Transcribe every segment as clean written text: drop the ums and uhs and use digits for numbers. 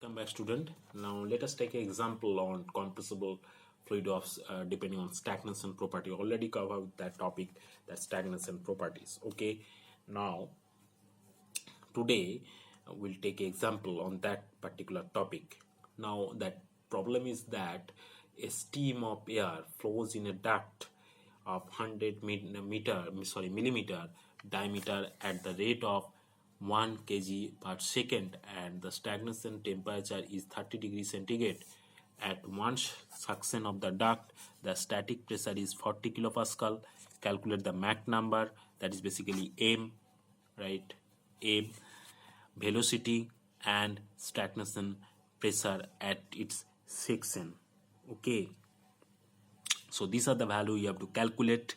Welcome back, student. Now let us take an example on compressible fluid of depending on stagnation property. Already covered that topic, that stagnation properties. Okay, now today we'll take an example on that particular topic. Now that problem is that a stream of air flows in a duct of 100 millimeter diameter at the rate of 1 kg per second, and the stagnation temperature is 30 degrees centigrade. At one suction of the duct, the static pressure is 40 kilopascal. Calculate the Mach number, that is basically M, right? M, velocity and stagnation pressure at its section. Okay, so these are the value you have to calculate,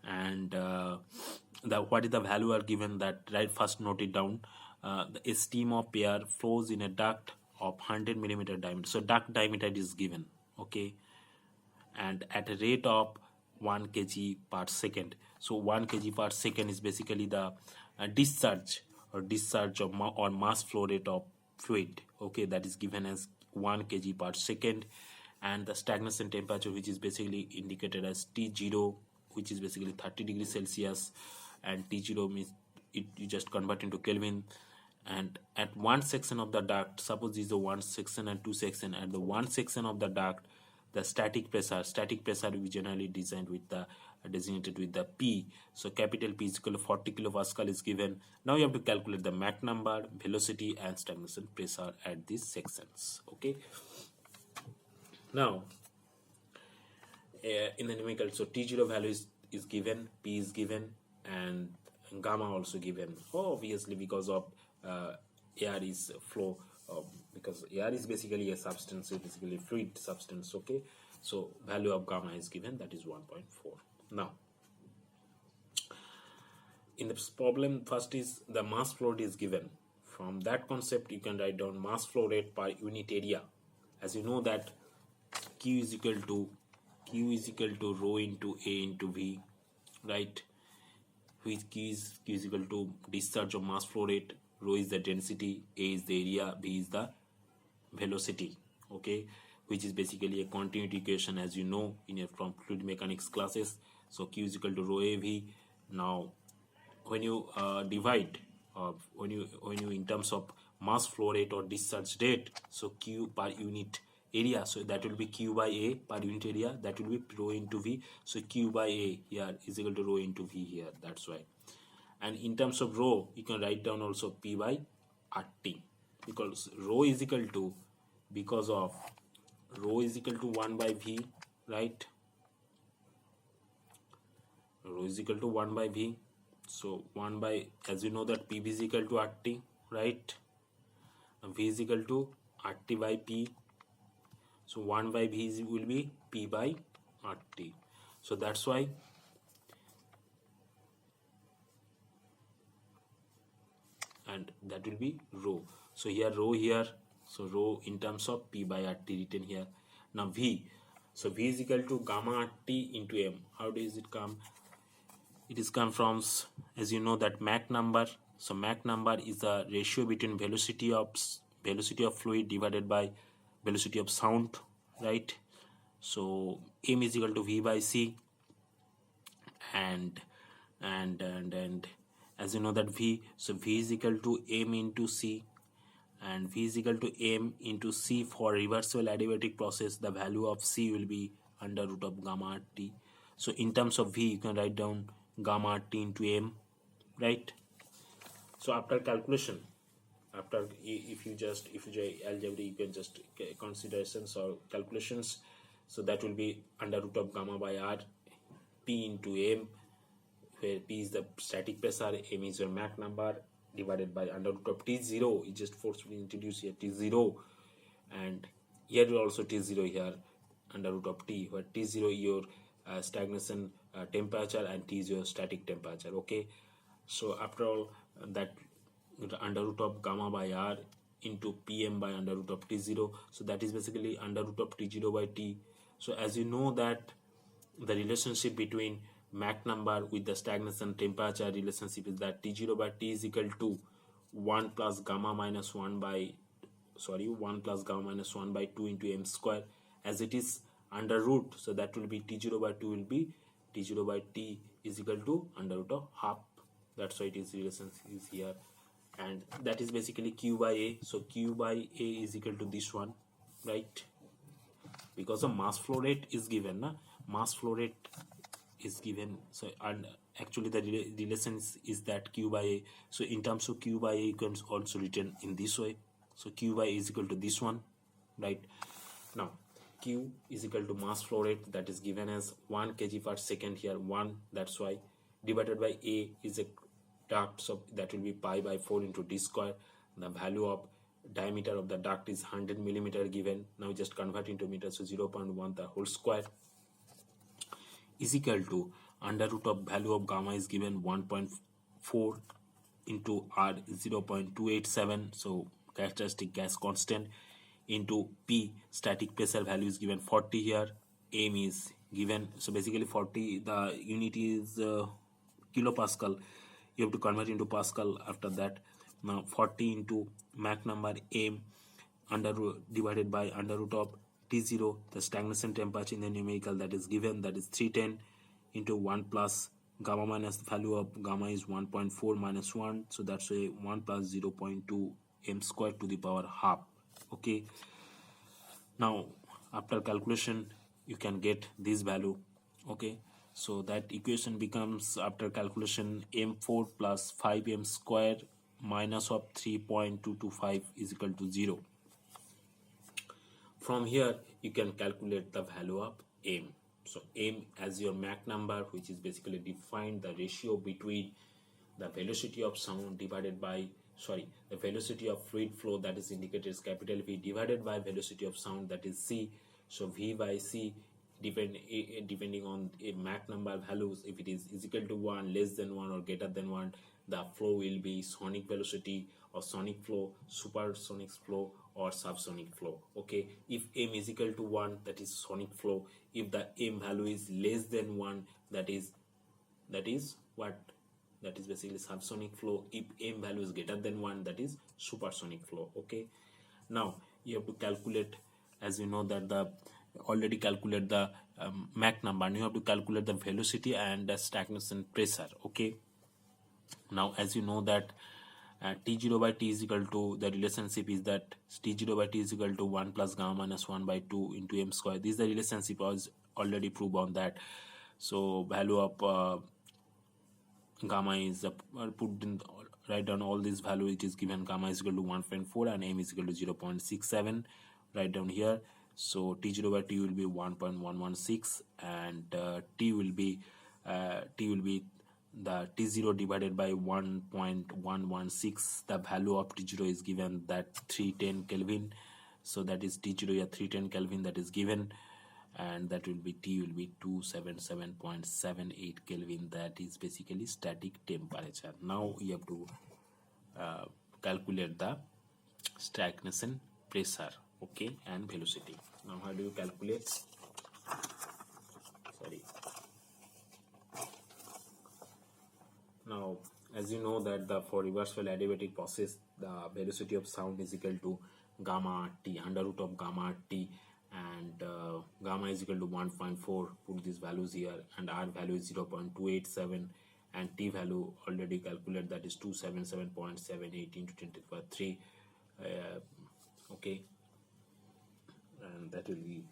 and what is the value are given, that right, first note it down. The stream of air flows in a duct of 100 millimeter diameter, so duct diameter is given, okay, and at a rate of 1 kg per second. So 1 kg per second is basically the discharge of or mass flow rate of fluid, okay, that is given as 1 kg per second. And the stagnation temperature, which is basically indicated as T0, which is basically 30 degrees Celsius, and T0 means you just convert into Kelvin. And at one section of the duct, suppose this is the one section and two section, and the one section of the duct, the static pressure we generally designated with the P. So capital P is equal to 40 kilopascal is given. Now you have to calculate the Mach number, velocity and stagnation pressure at these sections. Okay. Now in the numerical, so T0 value is given, P is given, and gamma also given. Obviously because of air is flow, because air is basically a substance, so basically fluid substance. Okay, so value of gamma is given, that is 1.4. Now in this problem, first is the mass flow rate is given. From that concept you can write down mass flow rate per unit area. As you know that Q is equal to rho into A into V, right? Which Q is equal to discharge of mass flow rate, rho is the density, A is the area, V is the velocity, okay, which is basically a continuity equation, as you know from fluid mechanics classes. So Q is equal to rho AV. Now when you divide, when you in terms of mass flow rate or discharge rate, so Q per unit area, so that will be Q by A per unit area, that will be rho into V. So Q by A here is equal to rho into V here, that's why. And in terms of rho, you can write down also P by RT, because rho is equal to, because of rho is equal to 1 by V, right? Rho is equal to 1 by V. So 1 by, as you know that PV is equal to RT, right? And V is equal to RT by P. So 1 by V will be P by RT. So that's why and that will be rho. So here rho here, so rho in terms of P by RT written here. Now V, so V is equal to gamma RT into M. How does it come? It is come from, as you know, that Mach number. So Mach number is the ratio between velocity of fluid divided by velocity of sound, right? So M is equal to V by C, and as you know that V, so V is equal to M into C, and V is equal to M into C. For reversible adiabatic process, the value of C will be under root of gamma RT. So in terms of V, you can write down gamma RT into M, right? So after calculation, if you do algebra, you can just considerations or calculations. So that will be under root of gamma by R, P into M, where P is the static pressure, M is your Mach number, divided by under root of T0. You just forcefully introduce here T0, and here will also T0 here under root of T, where T0 is your stagnation temperature and T is your static temperature. Okay, so after all, that under root of gamma by R into PM by under root of T0, so that is basically under root of T0 by T. So as you know that the relationship between Mach number with the stagnation temperature relationship is that T0 by T is equal to 1 plus gamma minus 1 by 1 plus gamma minus 1 by 2 into m square, as it is under root, so that will be t0 by 2 will be t0 by t is equal to under root of half. That's why it is relation is here, and that is basically q by a. So q by a is equal to this one, right? Because the mass flow rate is given, mass flow rate is given. So, and actually the relation is that q by a. So in terms of q by a, you can also written in this way. So q by a is equal to this one, right? Now q is equal to mass flow rate, that is given as 1 kg per second here, 1, that's why, divided by a is a duct, so that will be pi by 4 into d square. The value of diameter of the duct is 100 millimeter given. Now just convert into meters, so 0.1 the whole square is equal to under root of value of gamma is given 1.4 into r 0.287, so characteristic gas constant, into p static pressure value is given 40 here, m is given, so basically 40, the unit is kilopascal, you have to convert into pascal after that. Now 40 into Mach number m divided by under root of T0, the stagnation temperature in the numerical, that is given, that is 310 into 1 plus gamma minus the value of gamma is 1.4 minus 1, so that's a 1 plus 0.2 m squared to the power half. Okay, now after calculation you can get this value. Okay, so that equation becomes, after calculation, m4 plus 5m squared minus of 3.225 is equal to 0. From here you can calculate the value of m. So m as your Mach number, which is basically defined the ratio between the velocity of sound divided by the velocity of fluid flow, that is indicated as capital V, divided by velocity of sound, that is c. So v by c, depending on a Mach number values, if it is equal to 1, less than 1 or greater than 1, the flow will be sonic velocity or sonic flow, supersonic flow or subsonic flow. Okay, if m is equal to 1, that is sonic flow. If the m value is less than 1, that is what? That is basically subsonic flow. If m value is greater than 1, that is supersonic flow. Okay, now you have to calculate, as you know that the already calculate the Mach number, and you have to calculate the velocity and the stagnation pressure. Okay, now as you know that T0 by T is equal to, the relationship is that T0 by T is equal to 1 plus gamma minus 1 by 2 into m square. This is the relationship, was already proved on that. So value of gamma is put in, write down all these value, it is given gamma is equal to 1.4 and m is equal to 0.67, write down here. So T0 by T will be 1.116 and T will be the T0 divided by 1.116. The value of T0 is given, that 310 Kelvin. So that is T0 here, 310 Kelvin, that is given, and that will be T will be 277.78 Kelvin. That is basically static temperature. Now you have to calculate the stagnation pressure, okay, and velocity. Now how do you calculate? Now as you know that for reversible adiabatic process, the velocity of sound is equal to gamma t, under root of gamma t, and gamma is equal to 1.4, put these values here, and r value is 0.287 and t value already calculated, that is 277.78 into 10 to the power 3. Okay, and that will be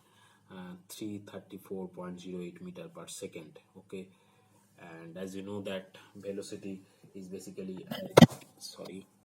334.08 meter per second. Okay, and as you know that velocity is basically